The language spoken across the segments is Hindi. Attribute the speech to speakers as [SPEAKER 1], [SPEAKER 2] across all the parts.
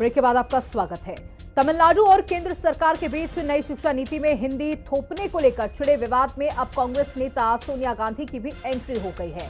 [SPEAKER 1] ब्रेक के बाद आपका स्वागत है। तमिलनाडु और केंद्र सरकार के बीच नई शिक्षा नीति में हिंदी थोपने को लेकर छिड़े विवाद में अब कांग्रेस नेता सोनिया गांधी की भी एंट्री हो गई है।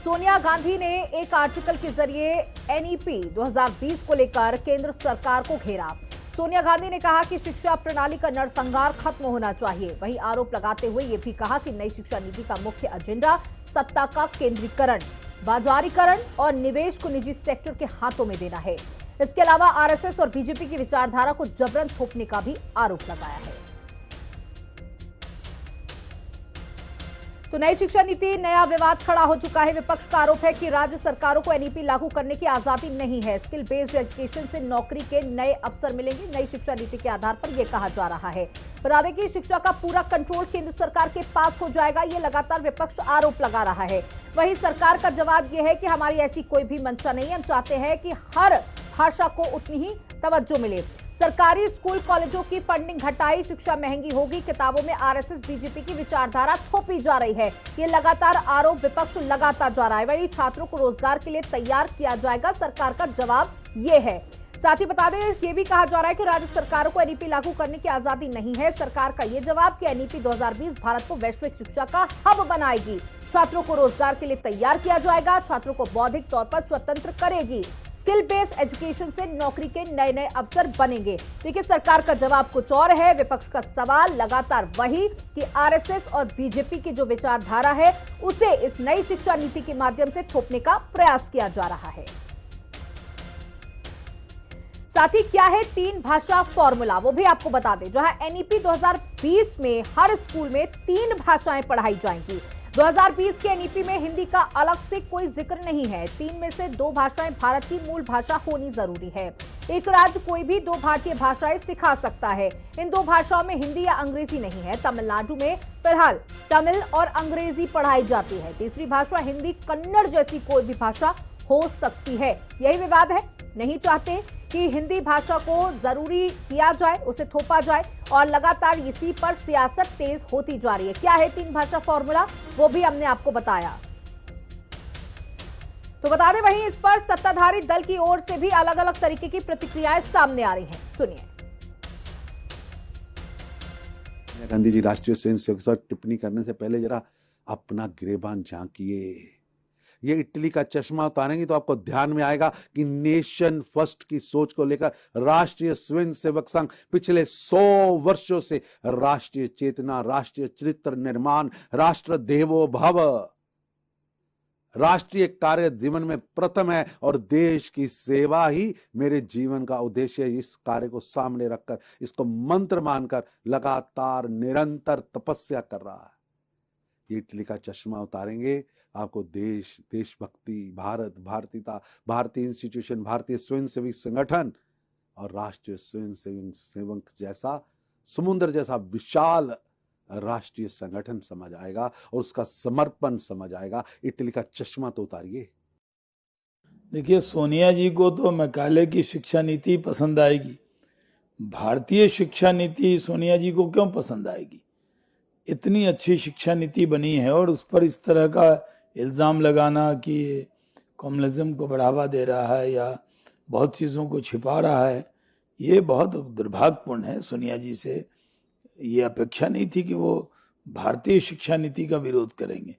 [SPEAKER 1] सोनिया गांधी ने एक आर्टिकल के जरिए एनईपी 2020 को लेकर केंद्र सरकार को घेरा। सोनिया गांधी ने कहा कि शिक्षा प्रणाली का नरसंहार खत्म होना चाहिए। वहीं आरोप लगाते हुए ये भी कहा कि नई शिक्षा नीति का मुख्य एजेंडा सत्ता का केंद्रीकरण, बाजारीकरण और निवेश को निजी सेक्टर के हाथों में देना है। इसके अलावा आरएसएस और बीजेपी की विचारधारा को जबरन थोपने का भी आरोप लगाया है। तो नई शिक्षा नीति नया विवाद खड़ा हो चुका है। विपक्ष का आरोप है कि राज्य सरकारों को एनईपी लागू करने की आजादी नहीं है। स्किल बेस्ड एजुकेशन से नौकरी के नए अवसर मिलेंगे। नई शिक्षा नीति के आधार पर यह कहा जा रहा है। बता दें कि शिक्षा का पूरा कंट्रोल केंद्र सरकार के पास हो जाएगा। ये लगातार विपक्ष आरोप लगा रहा है। वहीं सरकार का जवाब यह है कि हमारी ऐसी कोई भी मंशा नहीं है। हम चाहते हैं कि हर भाषा को उतनी ही तवज्जो मिले। सरकारी स्कूल कॉलेजों की फंडिंग घटाई, शिक्षा महंगी होगी, किताबों में आरएसएस बीजेपी की विचारधारा थोपी जा रही है। ये लगातार आरोप विपक्ष लगाता जा रहा है। वहीं छात्रों को रोजगार के लिए तैयार किया जाएगा, सरकार का जवाब ये है। साथ ही बता दें, ये भी कहा जा रहा है कि राज्य सरकारों को एनईपी लागू करने की आजादी नहीं है। सरकार का ये जवाब कि एनईपी 2020 भारत को वैश्विक शिक्षा का हब बनाएगी। छात्रों को रोजगार के लिए तैयार किया जाएगा, छात्रों को बौद्धिक तौर पर स्वतंत्र करेगी। स्किल बेस्ड एजुकेशन से नौकरी के नए नए अवसर बनेंगे। देखिए, सरकार का जवाब कुछ और है। विपक्ष का सवाल लगातार वही कि आरएसएस और बीजेपी की जो विचारधारा है उसे इस नई शिक्षा नीति के माध्यम से थोपने का प्रयास किया जा रहा है। साथ ही क्या है 3 भाषा फॉर्मूला, वो भी आपको बता दें। जहां एनईपी 2020 में हर स्कूल में 3 भाषाएं पढ़ाई जाएंगी। 2020 के एनईपी में हिंदी का अलग से कोई जिक्र नहीं है। 3 में से 2 भाषाएं भारत की मूल भाषा होनी जरूरी है। एक राज्य कोई भी 2 भारतीय भाषाएं सिखा सकता है। इन 2 भाषाओं में हिंदी या अंग्रेजी नहीं है। तमिलनाडु में फिलहाल तमिल और अंग्रेजी पढ़ाई जाती है। तीसरी भाषा हिंदी, कन्नड़ जैसी कोई भी भाषा हो सकती है। यही विवाद है। नहीं चाहते कि हिंदी भाषा को जरूरी किया जाए, उसे थोपा जाए, और लगातार इसी पर सियासत तेज होती जा रही है। क्या है 3 भाषा फॉर्मूला, वो भी हमने आपको बताया। तो बता दें, वहीं इस पर सत्ताधारी दल की ओर से भी अलग अलग तरीके की प्रतिक्रियाएं सामने आ रही हैं। सुनिए।
[SPEAKER 2] गांधी जी राष्ट्रीय स्वयंसेवक संघ टिप्पणी करने से पहले जरा अपना गिरेबान झांकिए। ये इटली का चश्मा उतारेंगे तो आपको ध्यान में आएगा कि नेशन फर्स्ट की सोच को लेकर राष्ट्रीय स्वयंसेवक संघ पिछले 100 वर्षों से राष्ट्रीय चेतना, राष्ट्रीय चरित्र निर्माण, राष्ट्र देवो भव, राष्ट्रीय कार्य जीवन में प्रथम है और देश की सेवा ही मेरे जीवन का उद्देश्य है। इस कार्य को सामने रखकर, इसको मंत्र मानकर लगातार निरंतर तपस्या कर रहा है। ये इटली का चश्मा उतारेंगे, आपको देश, देशभक्ति, भारत, भारतीयता, भारतीय इंस्टीट्यूशन, भारतीय स्वयंसेवी संगठन और राष्ट्रीय स्वयंसेवी सेवक जैसा समुद्र जैसा विशाल राष्ट्रीय संगठन समझ आएगा और उसका समर्पण समझ आएगा। इटली का चश्मा तो उतारिए।
[SPEAKER 3] देखिए, सोनिया जी को तो मैकाले की शिक्षा नीति पसंद आएगी। भारतीय शिक्षा नीति सोनिया जी को क्यों पसंद आएगी? इतनी अच्छी शिक्षा नीति बनी है और उस पर इस तरह का इल्ज़ाम लगाना कि कम्युनिज्म को बढ़ावा दे रहा है या बहुत चीज़ों को छिपा रहा है, ये बहुत दुर्भाग्यपूर्ण है। सोनिया जी से ये अपेक्षा नहीं थी कि वो भारतीय शिक्षा नीति का विरोध करेंगे।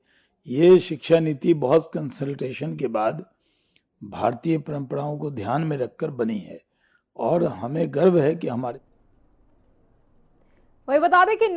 [SPEAKER 3] ये शिक्षा नीति बहुत कंसल्टेशन के बाद भारतीय परंपराओं को ध्यान में रखकर बनी है और हमें गर्व है कि हमारे।
[SPEAKER 1] वही बता दें कि